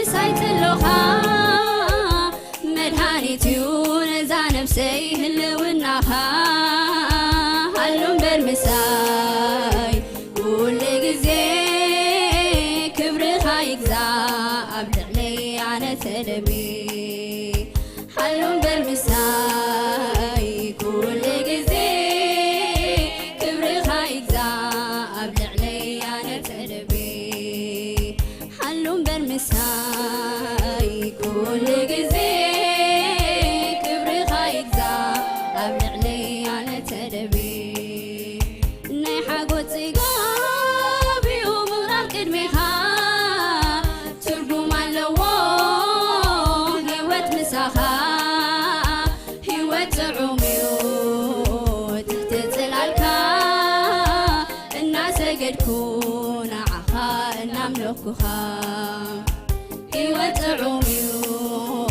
مسايت اللوخا مدهانيتيون إذا نفسي هلوناها هلون برمساي كل جزي كبر خايقزا أبدع لي أنا تدبي هلون برمساي كل جزي كبر خايقزا أبدع لي أنا تدبي هلون برمساي كل جزي كبر خايقزا أبدع لي أنا تدبي نيحا قوتي قابي ومغرب قدميها ترقم اللوو هيوت مساخا هيوت عميو تحت تلالكا الناس قدكون عخا نملكوها هيوت عميو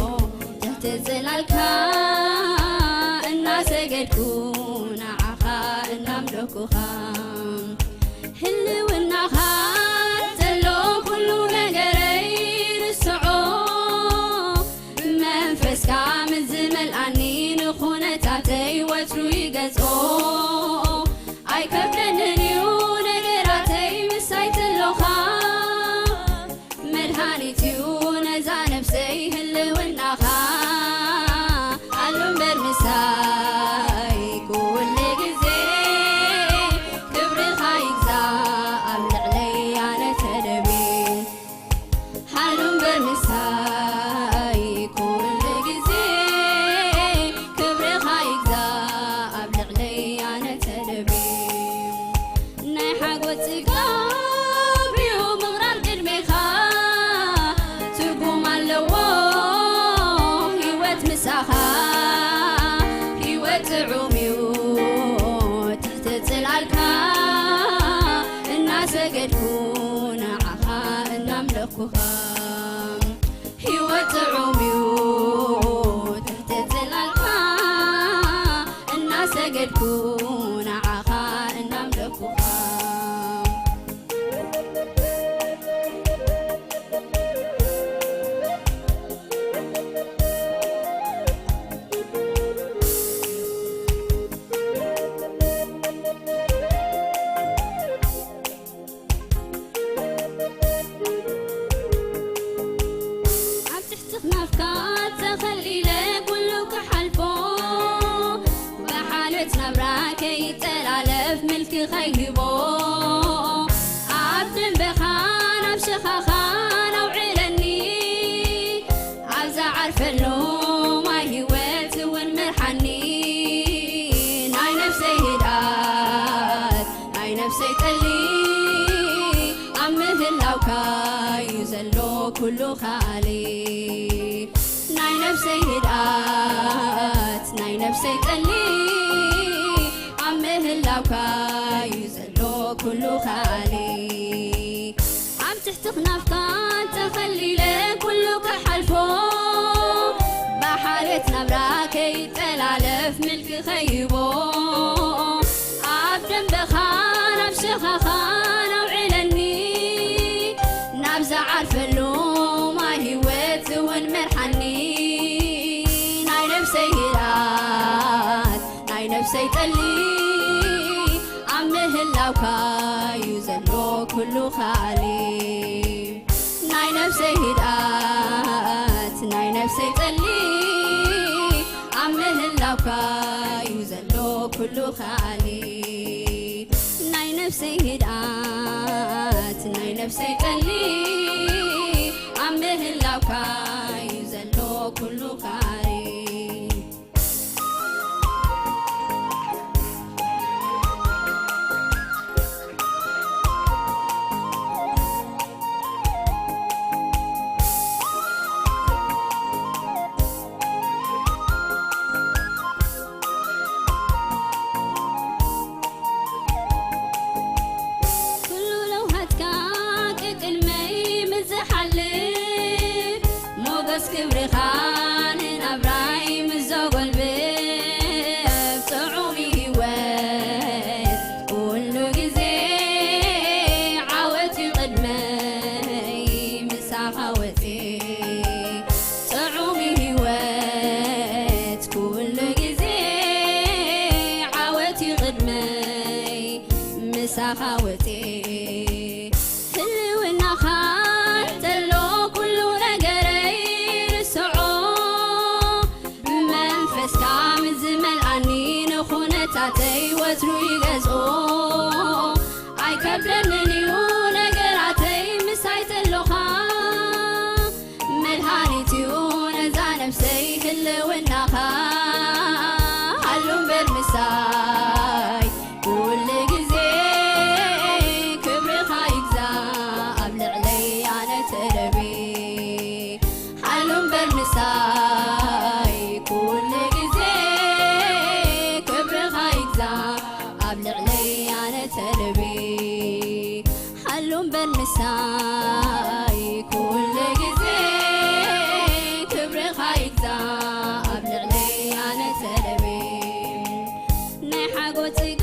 تحت تلالكا الناس قدكون عخا نملكوها هلوناها تلو كل نجري السعو منفس كامل زمل أنين خونتاتي وترو يقزقو أي كبلننيو نجراتي مسايت اللوخا مدهانيتيو نزا نفسي هلوناها هلون برمساي كل جزي كبر خايقزا أبلع لي أنا تدبي هلون برمساي كل جزي كبر خايقزا أبلع لي أنا تدبي نيحا قوتي قابي ومغرب قدميخا تقوم اللوو هيوت مساخا هيوت عميو تحت تلالكا الناس قدكون عخا نملكوها هيوت عميو تحت تلالكا الناس قدكون عخا نملكوها نفكات تخلي لك كله كحلفو بحالة نبراك يتلالف ملك خيبو عبد بخانة بشخخانة وعلني عاوزة عارف له ما هوات ونمرحني ناي نفسي هدات ناي نفسي تلي عمه اللوكاي يزلو كله خالي ناي نفسي هدات ناي نفسي تلي عمه اللوكاي يزلو كله خالي عم تحتق نفقات تخلي لك كله كحلفو بحالة نبراك يتلالف ملك خيبو عبد بخانة بشخخانة وعلني نبزة عارف له ما هوات ونمرحني ناي نفسي هدات ناي نفسي تلي عمه اللوكاي يزلو كله خالي ناي نفسي هدات ناي نفسي تلي عمه اللوكاي يزلو كله خالي ناي نفسي هدات ناي نفسي تلي عمه اللوكاي يزلو كله خالي كله لو هتكاك المي مزحلي مساخاوتي هلونا خان تلو كل نجري رسعو منفس كام زمن عني نخونتاتي وترو يجزو عي كبرنني ونجراتي مسايت اللخان ملهانيتي ونزا نفسي هلونا خان هلوم برمساي كل جزي كبر خايجزا قبل علي أنا تربي حلم برمساي كل جزي كبر خايجزا قبل علي أنا تربي حلم برمساي كل جزي كبر خايجزا قبل علي أنا تربي نحقوتي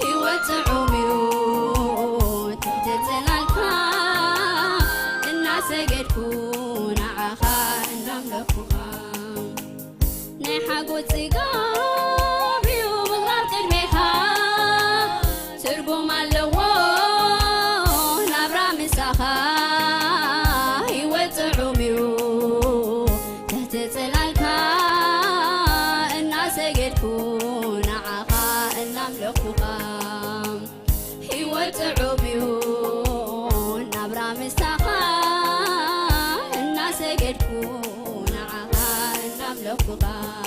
هيوت عميو تهتزلالك الناس قدكون عخا نملكوها نحقو تيقابي ومغرب قدميها ترقم اللوو نبرا مساخا هيوت عميو تهتزلالك الناس قدكون هيوت عبيون نبرا مستخا الناس قدكون عها نملكها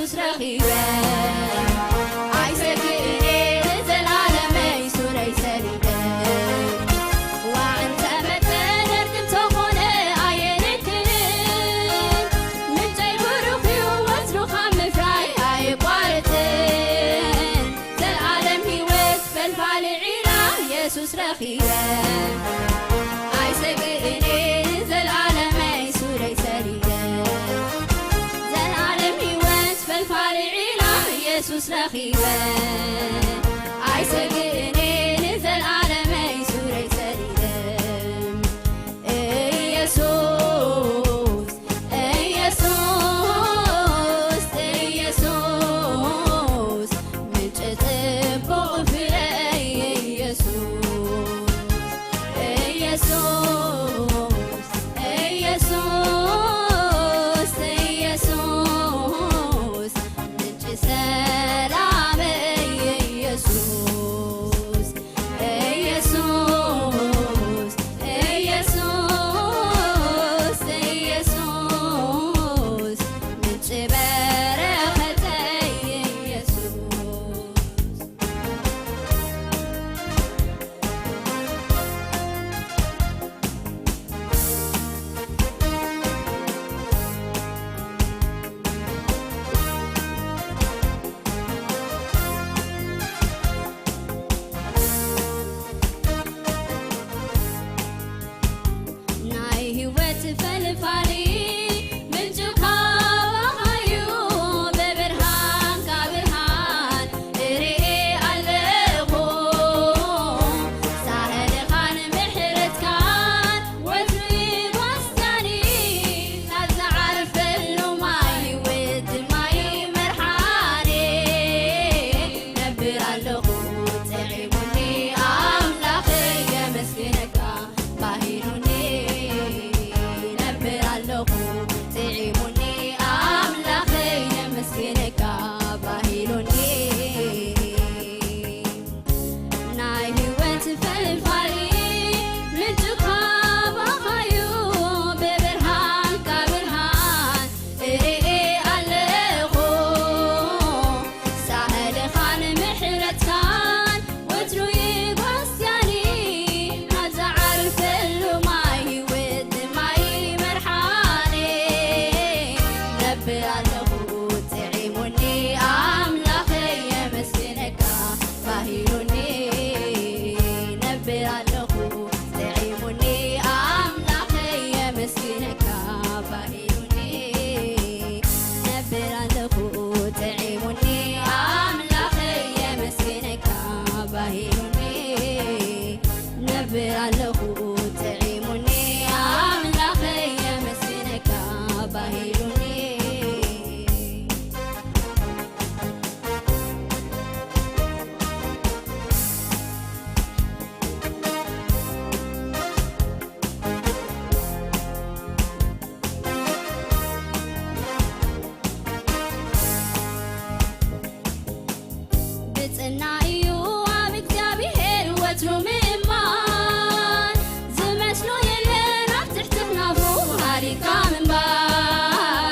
ኢየሱስ ረኺበ ኣይሰግእኔ ንዘላለመይ ሱረይ ሰሊደ ዋዕንተ መጠደር እንተኾነ ኣየንክን ምንጨይ ብሩኽ እዩ ወትሩኻ ምፍራይ ኣይቋርጥን ዘለዓለም ሕይወት ፈልፋሊ ዒላ ኢየሱስ ረኺበ ኣይሰግእኔ ንዘላለመይ ሱረይ ሰሊደ ዘለዓለም ሕይወት ፈልፋሊ ዒላ ኢየሱስ ረኺበ ኣይሰግእኔ ንዘላለመይ ሱረይ ሰሊደ ኢየሱስ ኢየሱስ ኢየሱስ ምንጭ ጽቡቕ ፍረ ኢየሱስ ኢየሱስ ኢየሱስ ኢየሱስ ምንጭ ሰላም ኢየሱስ ኢየሱስ ኢየሱስ ኢየሱስ ምንጭ በረኸት ኢየሱስ ናይ ሕይወት ፈልፋሊ ምንጭ ካባኻዩ በብርሃን ካብርሃን እሪኤ ኣለኹ ሳህልኻን ምሕረትካን ወትሩ ይጓስያኒ ናብ ዝዓርፈሉ ማይ ሕይወት ማይ መርሓኒ ነብር ኣለኹ ጥዒሙኒ ኣምላኸይ የመስግነካ ባሂሉኒ ነብር ኣለኹ ጥዒሙኒ ኣምላኸይ የመስግነካ ባሂሉኒ ናይ ሕይወት ፈልፋሊ ምንጭ ካባኻዩ ብብርሃን ካብርሃን እሪኤ ኣለኹ ሳህልኻን ምሕረትካን ወትሩ ይጓስያኒ ናብ ዝዓርፈሉ ማይ ሕይወት ማይ መርሓኒ ነብር ኣለኹ ጥዒሙኒ ኣምላኸይ የመስግነካ ባሂሉኒ ነብር ኣለኹ ጥዒሙኒ ኣምላኸይ የመስግነካ ባሂሉኒ ነብር ኣለኹ ጥዒሙኒ ኣምላኸይ የመስግነካ ባሂሉኒ ነብር ኣለኹ ጥዒሙኒ ኣምላኸይ የመስግነካ ባሂሉኒ ብፅና እዩ ኣብ እግዚኣብሔር ወትሩ ምእማን ዝመስሎ የለን ኣብ ትሕቲ ክናፉ ሃሊካ ምንባር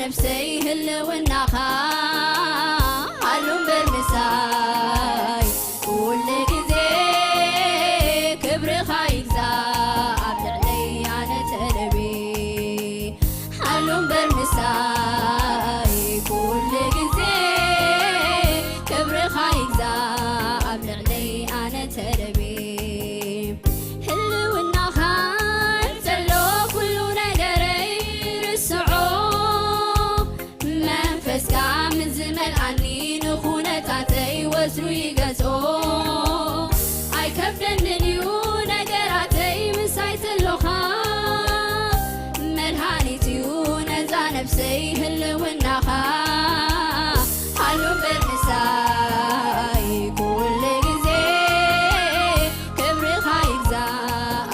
نفسي هلوناخا هلون برمساي كل جزي كبرخا يجزا أبلعلي أنا تربي هلون برمساي كل جزي كبرخا يجزا أبلعلي أنا تربي وزرو يقزو أي كبدن اليو نقراتي مسايت اللوخا مرهانيتيو نزا نفسي هلوناخا هلو برمساي كل جزي كبري خايقزا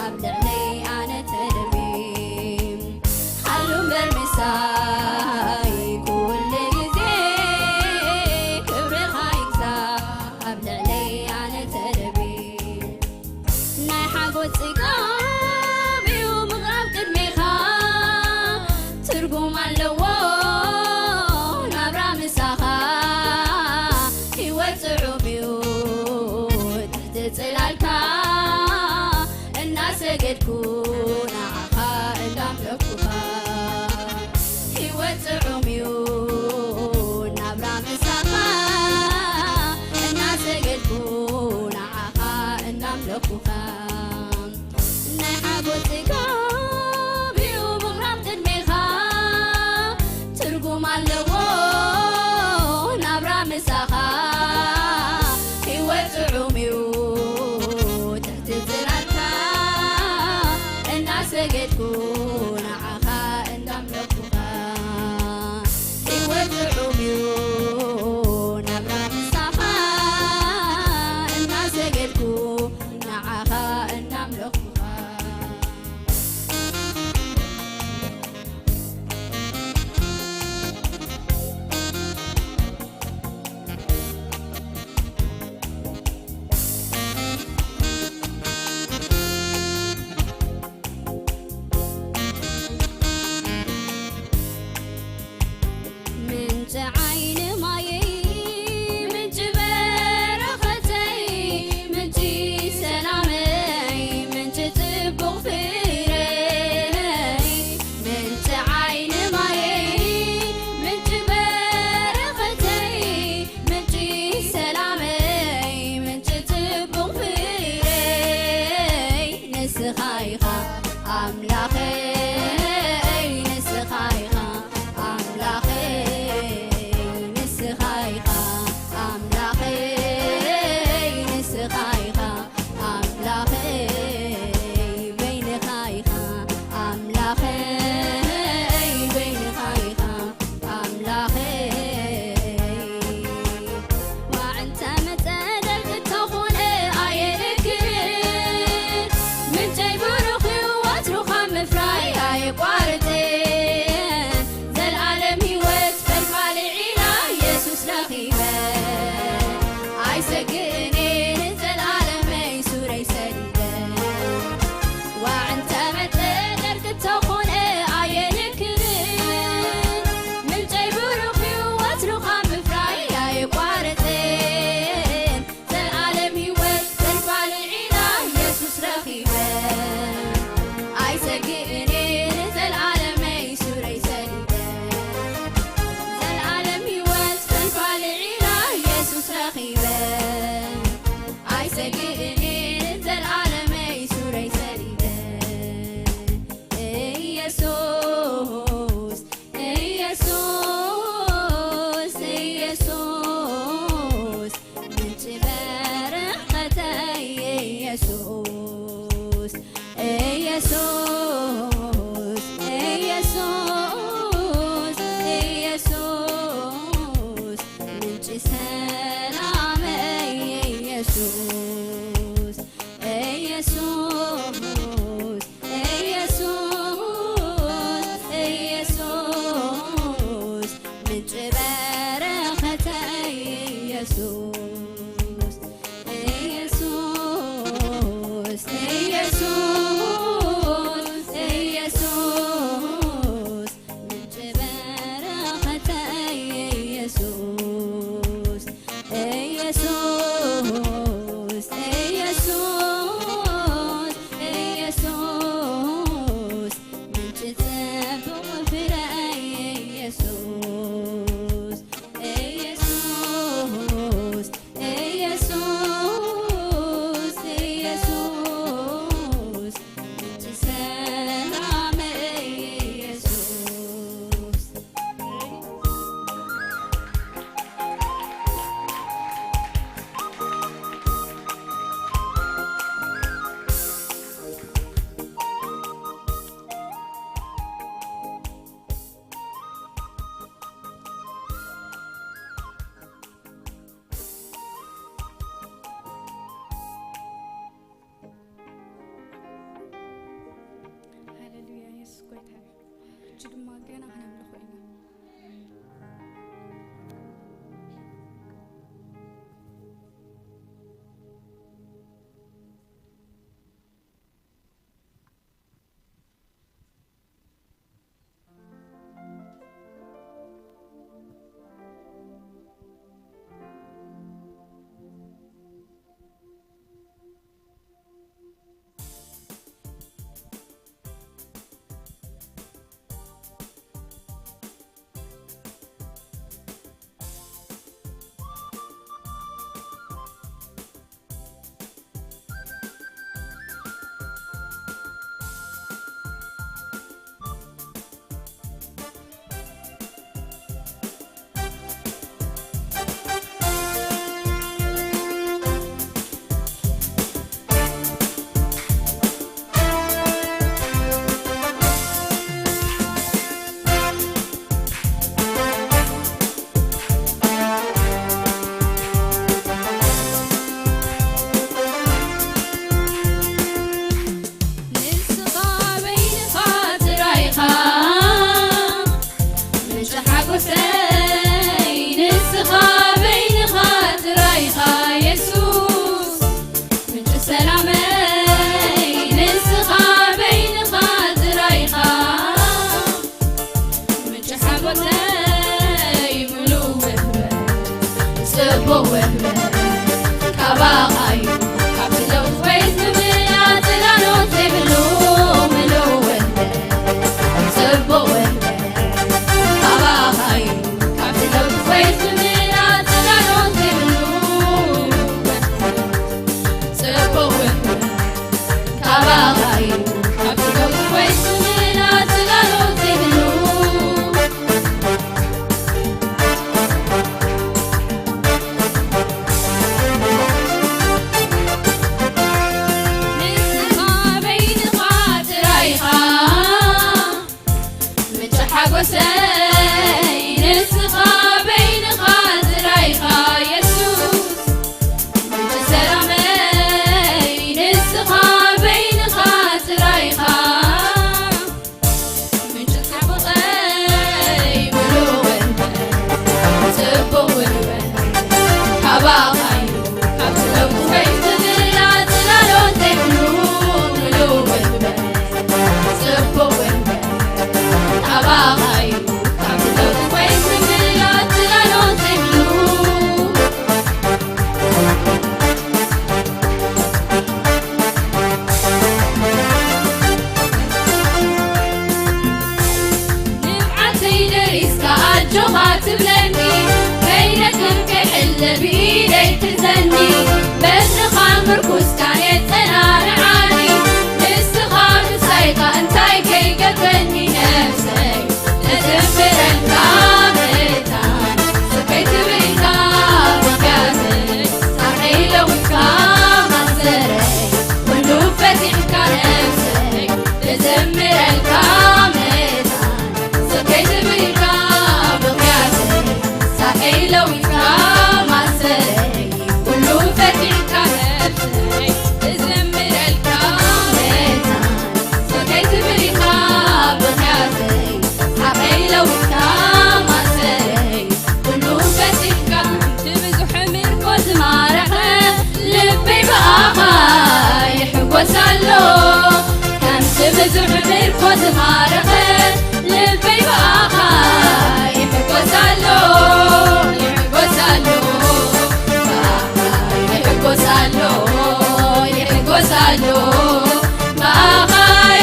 أبدعني أنا تربي هلو برمساي كل جزي كبري خايقزا أبدعني أنا تربي نايحة قوت سيقابي ومغرب قدميخا ترقوم اللوو نبرا مساخا هيوت عوبيو تحت تلالكا الناس قدكون عخا إلام لكوها هيوت عوبيو نبرا مساخا الناس قدكون عخا إلام لكوها نايحة قوت سيقابي ومغرب قدميخا ترقوم اللوو نبرا مساخا هيوت عوميو تحت زراركا الناس قدكون عخا إنام لكوها هيوت عوميو نبرا مساخا الناس قدكون عخا إنام لكوها من عين ماي من برختي من سلامي من تبغ فيري من عين ماي من برختي من سلامي من تبغ فيري نسخايخا أملاخي نسخايخا أملاخي نسخايخا أملاخي نسخايخا أملاخي بين خايخا أملاخي بين خايخا أملاخي وعنت متدرك تخون آيلك من جاي بروخي واتروخا مفراي آي قوارتين زل عالم هيوت فالفعل عيلا يسوس رخيبان آي سقنين زل عالم ميسوري سريدان وعنت متدرك تخون آيلك من جاي بروخي واتروخا مفراي آي قوارتين زل عالم هيوت فالفعل عيلا يسوس رخيبان آي سقنين زل عالم ميسوري سريدان زل عالم هيوت فالفعل عيلا يسوس رخيبان آي سقنين زل عالم ميسوري سريدان يسوس يسوس يسوس من برختي يسوس يسوس يسوس يسوس من سلامي يسوس يسوس يسوس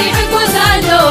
يحقوسالو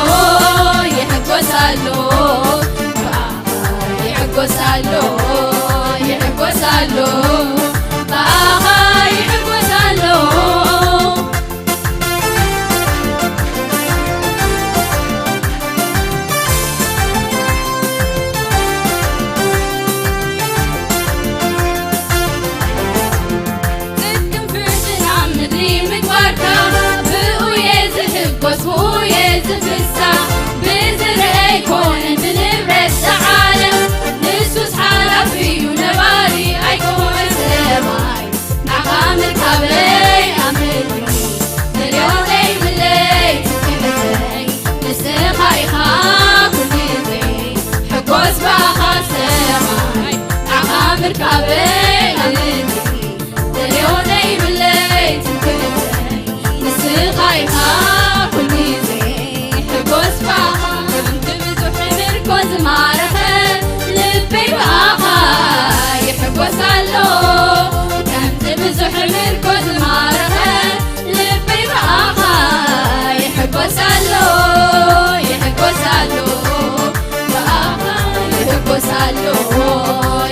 ይሕጐሳሉ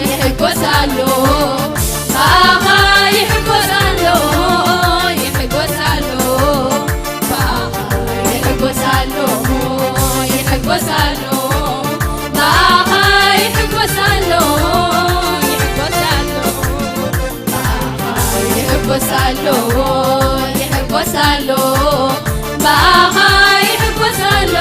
ይሕጐሳሉ ባኻ ይሕጐሳሉ ይሕጐሳሉ ባኻ ይሕጐሳሉ ይሕጐሳሉ ባኻ ይሕጐሳሉ ይሕጐሳሉ ባኻ ይሕጐሳሉ ይሕጐሳሉ ባኻ ይሕጐሳሉ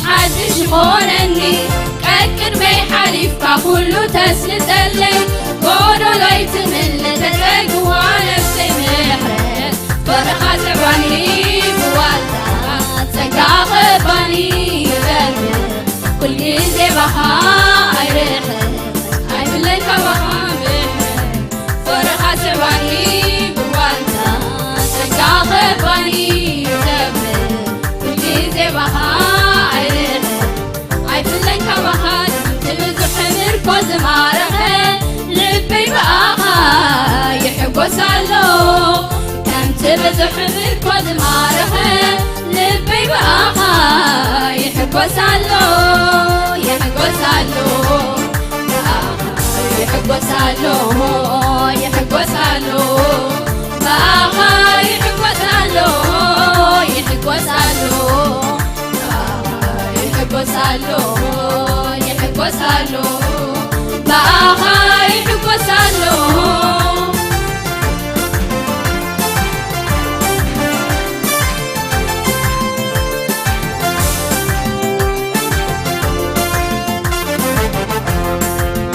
حدش يخونني كأكد بي حليفك كله تسلسلي قولوا لي تمل تتقوى نفسي محرق فرخة تعباني بوالتا تسقى غباني يغرق كل جزي بخا يرخق هاي بالليل بخا محرق فرخة تعباني بوالتا تسقى غباني يغرق كل جزي بخا زمارخه لبي بقى يحقوسالو كم تبزح مركو زمارخه لبي بقى يحقوسالو يحقوسالو يحقوسالو يحقوسالو بقى يحقوسالو يحقوسالو يحقوسالو يحقوسالو باخا يحقوسالو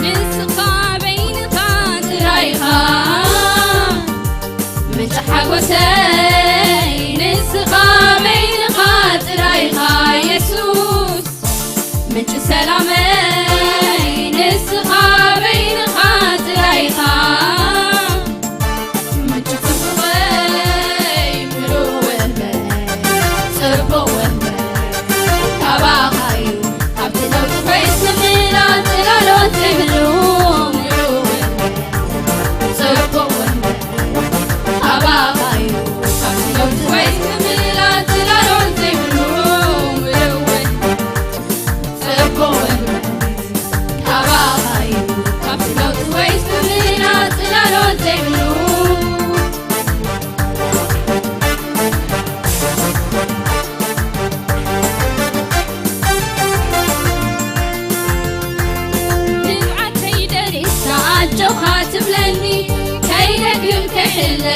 نسقى بين خاطريها متحقوسي نسقى بين خاطريها يسوس من سلامي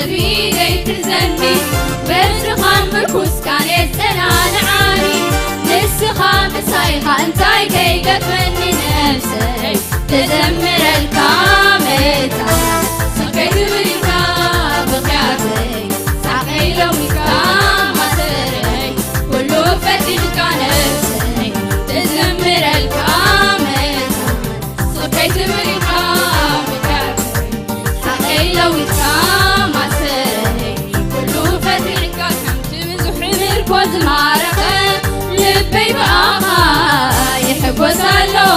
بيدي تزني برشخان مركوز كان يتسنان عاني نسخان بصيحة انتاي كي قفني نفسي تدمر الكامتا سقيت بريكا بقياتي ساقي لوميكا مصري كله فتح كان نفسي تدمر الكامتا سقيت بريكا بقياتي ساقي لوميكا زمارخه لبي بقى يحقوسالو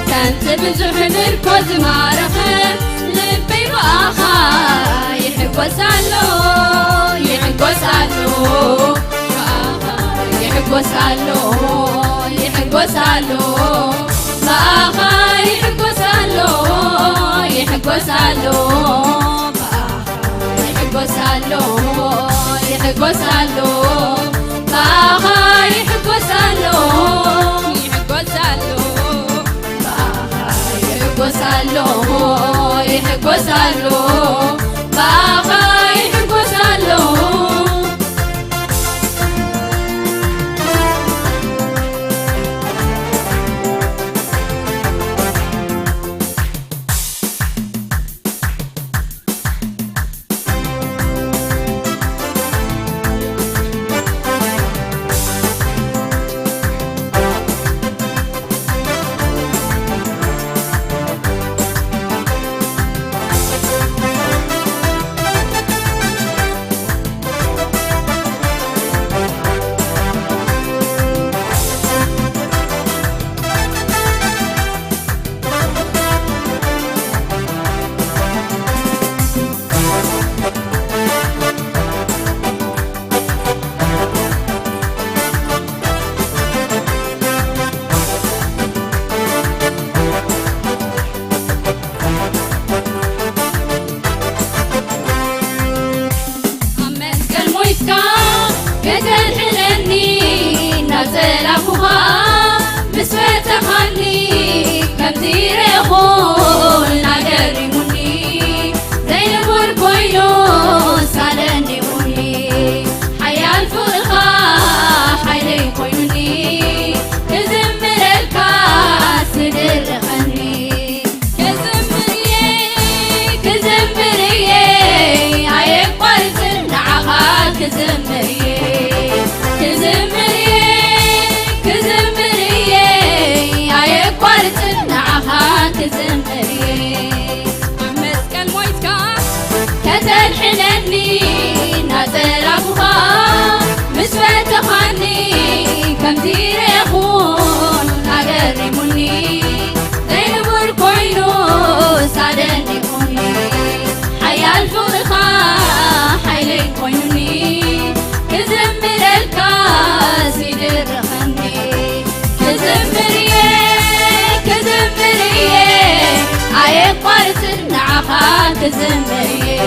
كانت بزح مركو زمارخه لبي بقى يحقوسالو يحقوسالو يحقوسالو يحقوسالو بقى يحقوسالو يحقوسالو يحقوسالو يحقوسالو باخا يحقوسالو يحقوسالو باخا يحقوسالو يحقوسالو باخا يحقوسالو نازلكها مسوتخني كم تيرخون ناقرموني زي نبور كوينو سالني موني حيا الفرخة حيلي كوينوني كزمر الكاس درخني كزمري عيب قرص نعخا كزمري كتنحنني نازلكها مسوتخني كم تيرخون ناقرموني زي نبور كوينو سالني موني حيا الفرخة حيلي كوينوني كزمر الكاس يدرخني كزمري عيب قرص نعخا كزمري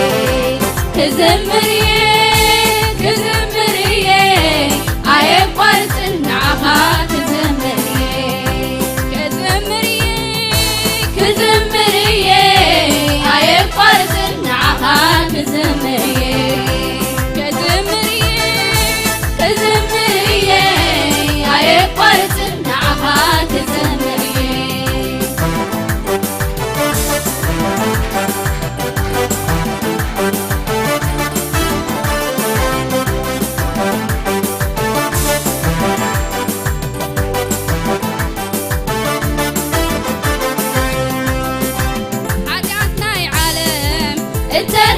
عيب قرص نعخا كزمري عيب قرص نعخا كزمري عيب قرص نعخا كزمري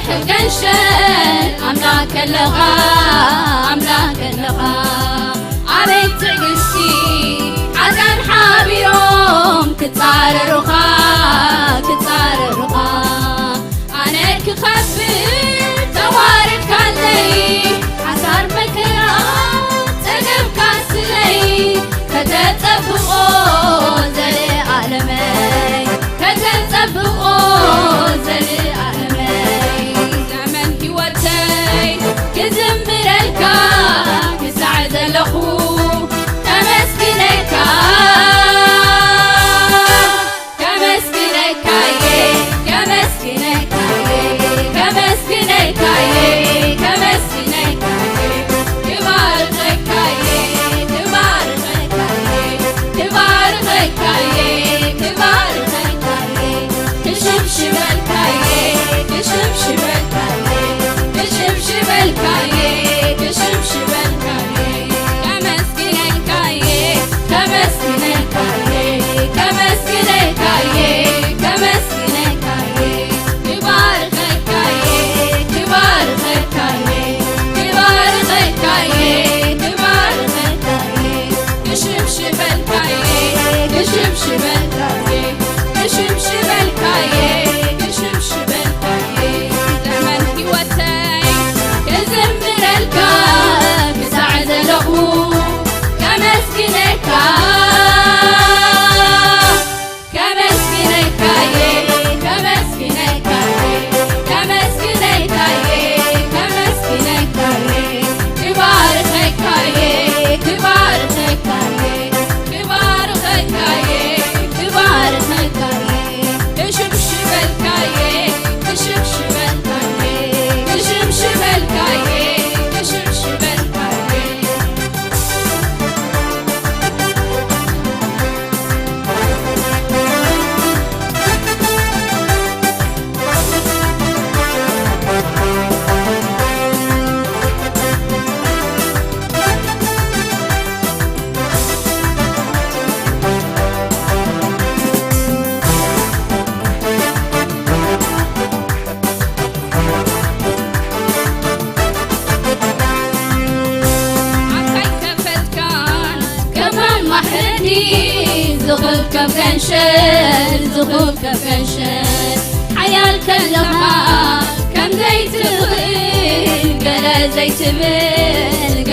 القنشن أملاك اللغة عبيت تقستي عزان حابيهم كتار الرخا أنا كخبر توارد كاللي عصار مكرا تقب كاسلي كتتبقوا زلي عالمي زلي كزمر الكا كسعد الأخو كمسكنك زغل كفنشل حيال كلها كم زيت الغيل قلا زيت بل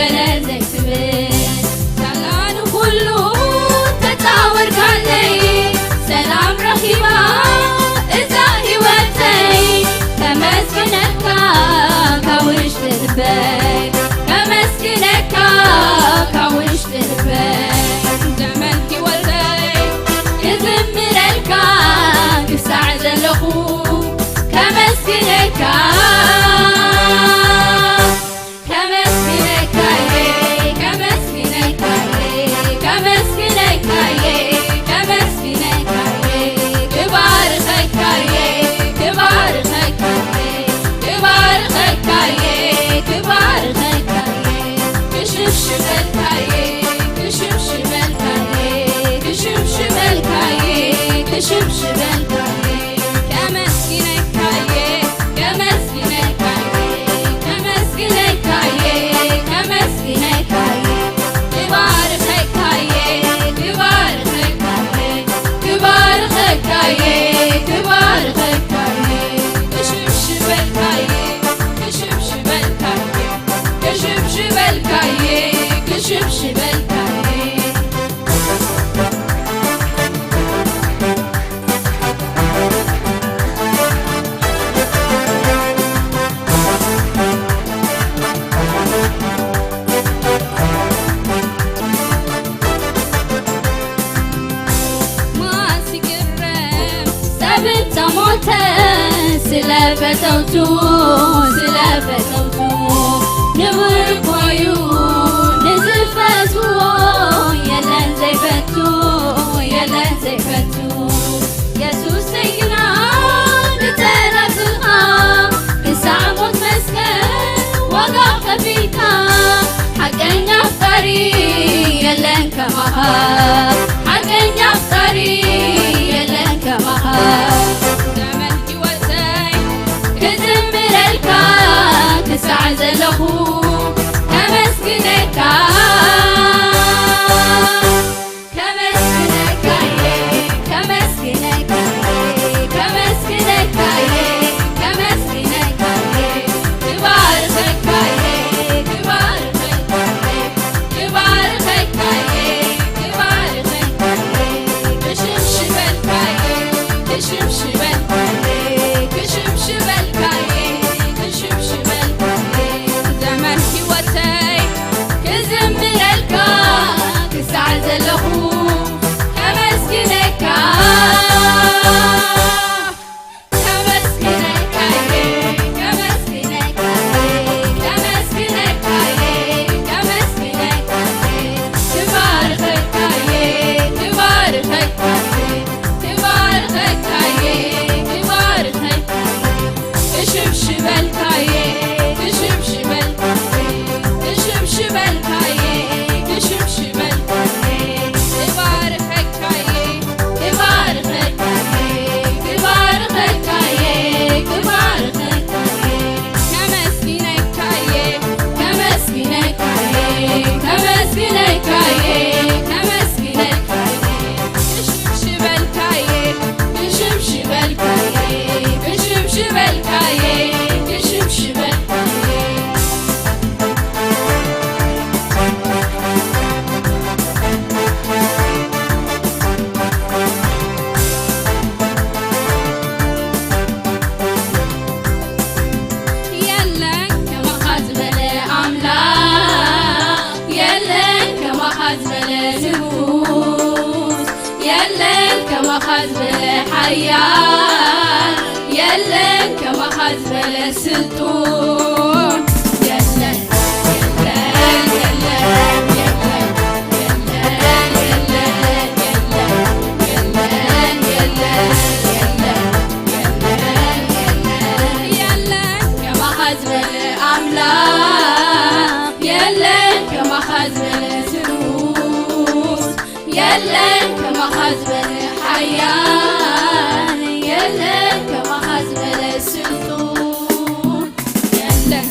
سلام كله تتاور كالي سلام رخيبة إذا هوتي كمسكنك كوش تربي ስለፈተውቱ ንብርኮዩ ንዝፈቱ የለን ዘይፈቱ የሱስ ሰይና ንተረፍኻ ክሳዕ ሞት መስቀል ዋጋ ከፊልካ ሓቀኛ ኣፍቃሪ የለን ከማኻ ሓቀኛ ኣፍቃሪ የለን ከማኻ ዘመን ሕይወተይ ክዝምረልካ ክሳዕ ዘለኹ ከመስግነካ حيان يلن كما خزبل السلطون يلن كما خزبل أملاك يلن كما خزبل سلوس يلن كما خزبل حيان يلن كما خزبل السلطون يلن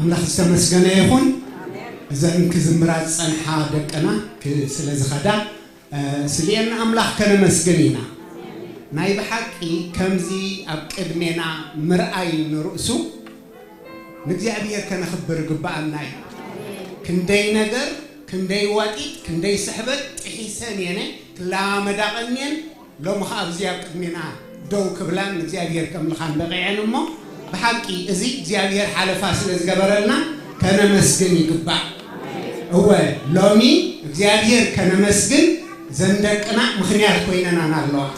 أملاخ استمسكنا يكون إذا إنك زمرات صنحة دكنا كسلز خدا سليم أملاخ كنا مسكنينا نايب حقي كمزي أبقدمنا مرأي نرأسو نجي أبير كنا خبر قبعة ناي كندي نجر كندي وادي كندي سحبت حسين يعني لا مداقنين لو مخابزي أبقدمنا دو كبلان نجي أبير كم لخان بقيعن أمه بحقي إزي نجي أبير حالة فاصلة زجبرنا كنا مسكني قبعة هو لومي نجي أبير كنا مسكن زندقنا مخنيات كويننا نالله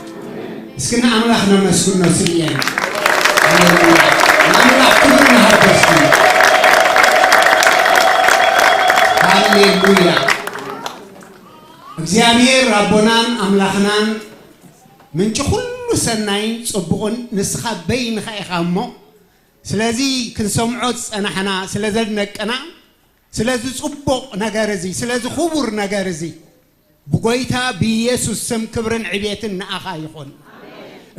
اسكنا أملاخنا مسكنا سريان أملاخ كلنا هبسكنا هاليلويا እግዚአብሔር ربنا أملاخنا من كل سنين صبغون نسخبين خيخامو سلازي كنسمعوت أنا حنا سلازل نكنا سلازي صبغ نجارزي سلازي خبر نجارزي بقيتها بيسوع سم كبرن عبيتنا أخايخون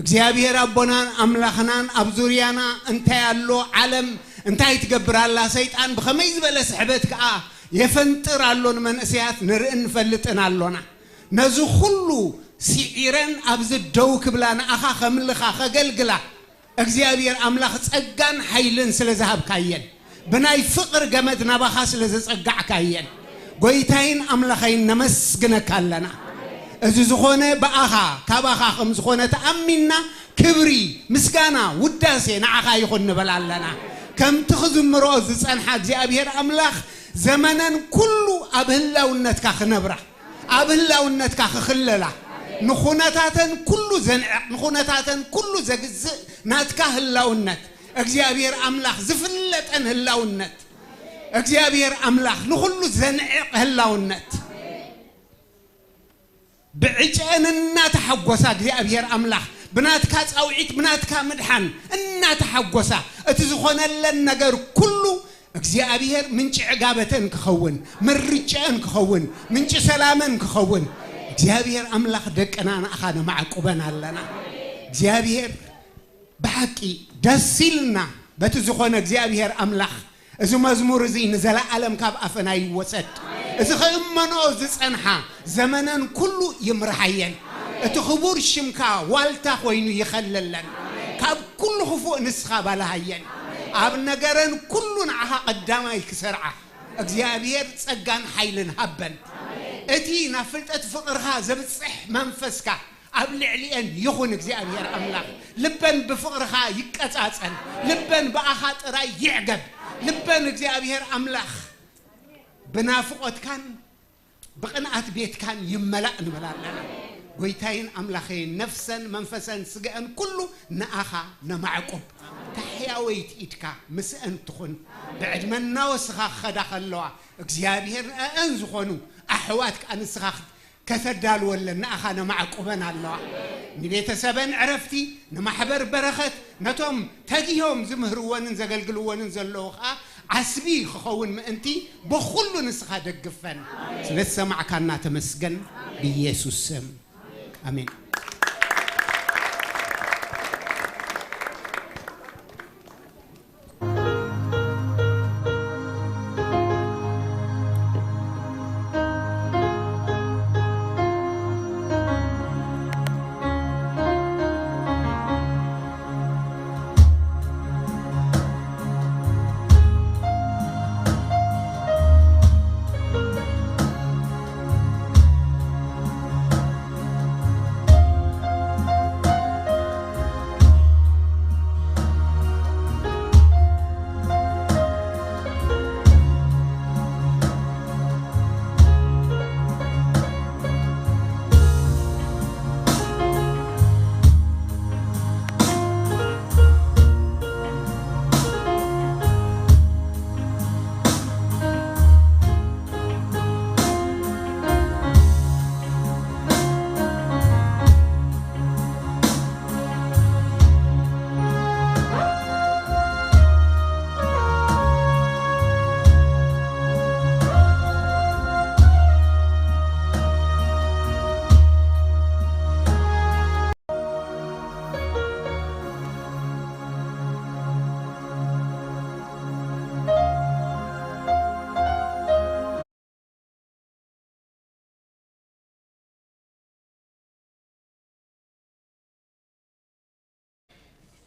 እግዚአብሔር አቦናን አምላኽናን አብዙሪያና እንታይ ያሎ ዓለም እንታይ ትገብር አላ ሰይጣን በከመይ ዝበለ ስሕበት ከአ የፈንጥር አሎን መንእስያት ንርእን ፈልጥን አሎና ነዙ ሁሉ ሲዒረን አብዝ ደው ክብላና አኻ ከምልኻ ከገልግላ እግዚአብሔር አምላኽ ጸጋን ኃይልን ስለዛሃብካየን በናይ ፍቅር ገመድ ናባኻ ስለዘጸጋዕካየን ጎይታይን አምላኻይን ነመስግነካለና أزوج خونه بأخا كابخا خمس خونه تأمينا كبري مسكانا وداسي نعخا يخون بلالنا كم تخزم مروز عن حد أبير أملاخ زمنا كله أبهلا ونتك خنبرة أبهلا ونتك خللا نخونتاتن كله زنع نخونتاتن كله زجز نتك هلا ونت أبير أملاخ زفلت أن هلا ونت أبير أملاخ نخلو زنع هلا ونت بعجنا تحقوسا أبير أملاخ بنات كاس أو عيت بنات كامدحن إن تحقوسا أتزخون لنا جر كله أبير منش عقابتن كخون من رجعن كخون منش سلامن كخون أبير أملاخ دك أنا أخذ معك وبنا لنا أبير بحكي دسيلنا بتزخون أبير أملاخ إذا مزمور زين نزل ألم كاب أفناي وسط إذا خيمنا أوزس أنها زمنا كله يمرحين تخبور الشمكا والتا خوينو يخللن كاب كل خفوق نسخة بالهين أب نجارن كلن عها قدامه يكسرعه أجزابير تسجن حيلن هبن أتي نفلت أتفقرها زبط صح منفسك قبل عليان يخون أجزابير أملاك لبن بفقرها يكتاتن لبن بأخات راي يعجب لبن أجزابير أملاك بنافقت كان بقناعة بيت كان يملأ نملأنا قويتين أملاخين نفسا منفسا سجأن كله نأخا نمعكم تحيا ويت إتكا مسأن تخون بعد من نوسخا خدخ اللوع اكزيابير أنزخونو أحواتك أنسخا كثدال ولا نأخا نمعكم اللوع نبيت سبن عرفتي نمحبر برخت نتوم تجيهم زمهروان زقلقلوان زلوخا عسبي خون ما أنتي بخلو نسخة دقفن لسه معك أنا تمسجن بيسوع سم آمين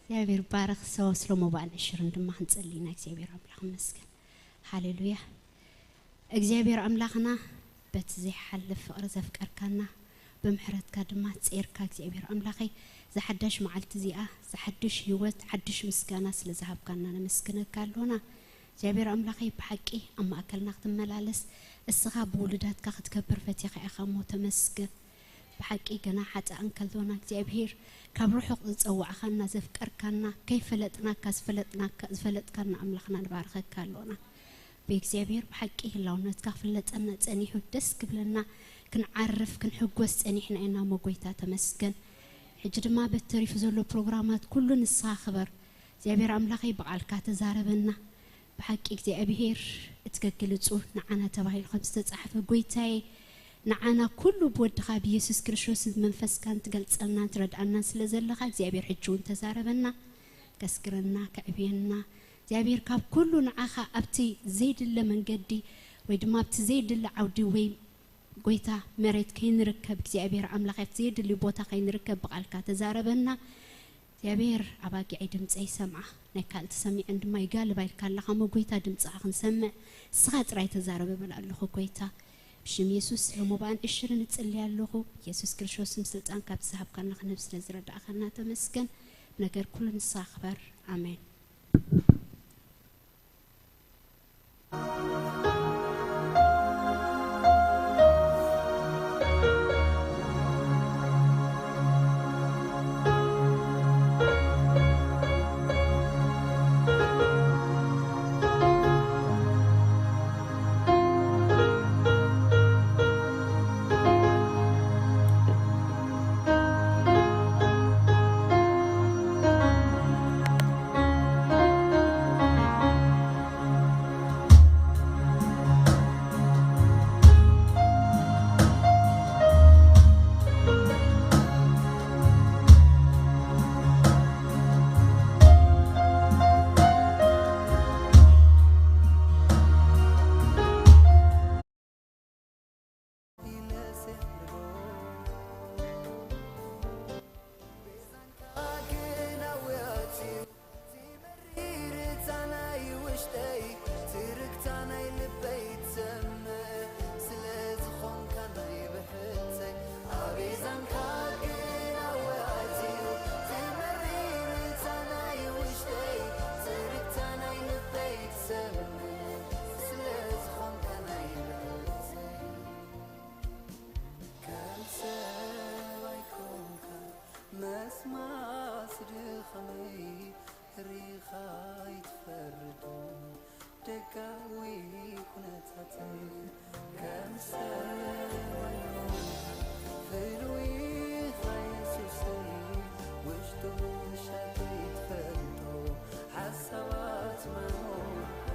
እግዚአብሔር ባረክ ሰው ስለሞ ባንሽር እንደማ ህንጽልይና እግዚአብሔር አምላክ መስገን ሃሌሉያ እግዚአብሔር አምላክና በትዚ حلف ፍቅር ዘፍቀርካና በመሕረትካ ድማ ጽርካ እግዚአብሔር አምላኺ ዘሐደሽ መዓልት ዚኣ ዘሐደሽ ህይወት حدش ምስጋና ስለዛሃብካና ነመስግነካ አለና እግዚአብሔር አምላኺ በሐቂ አማከልና ክትመላለስ እስኻ በውልዳትካ ክትከብር ፈቲኻ ኢኻ ሞ ተመስገን بحقي جنا حتى أنكل دونا እግዚአብሔር ካብ ሩሑቅ ዝጸዋዕኻና ዘፍቀርካና ከይፈለጥና ካስፈለጥካና አምላኽና ንባርከካ አለና በእግዚአብሔር بحقي ህላውነትካ ፍለጠና ጸኒሑ ደስ ክብለና ክንዓርፍ ክንሕጎስ ጸኒሕና ኢና ሞጎይታ ተመስገን ሕጂ ድማ በተሪፍ ዘሎ ፕሮግራማት ኩሉ ንሳ خبر እግዚአብሔር አምላኺ በቃልካ ተዛረበና بحقي እግዚአብሔር እትገግልጹ ንዓና ተባሂል ከም ዝተጻሕፈ ጎይታዬ نعنا كل بودخا بيسوس كريستوس منفس كانت قلصلنا تردعنا سلازلخا እግዚአብሔር ሕጁን ተዛረበና ከስግረና ከዕብየና እግዚአብሔር ካብ ኩሉ ንዓኻ ኣብቲ ዘይድለ መንገዲ ወይ ድማ ኣብቲ ዘይድለ ዓውዲ ወይ ጎይታ መሬት ከይንርከብ እግዚአብሔር አምላኽ ኣብቲ ዘይድለ ቦታ ከይንርከብ በቃልካ ተዛረበና እግዚአብሔር አባጊዕ ድምጽይ ሰምዓ ናይ ካልቲ ሰሚዕን ድማ ይጋልባይልካ ኣለኻ መጎይታ ድምጽኻ ክንሰምዕ ስኻ ጥራይ ተዛረበ በላለኹ ጎይታ بشم يسوس لمبان إشرن تسلي اللهو يسوس كريستوس مسلطان كاب صاحب كنا خنبس نزرد أخنا تمسكن نجر كل نصاخبر آمين ريخا يتفردون دقاوي كنا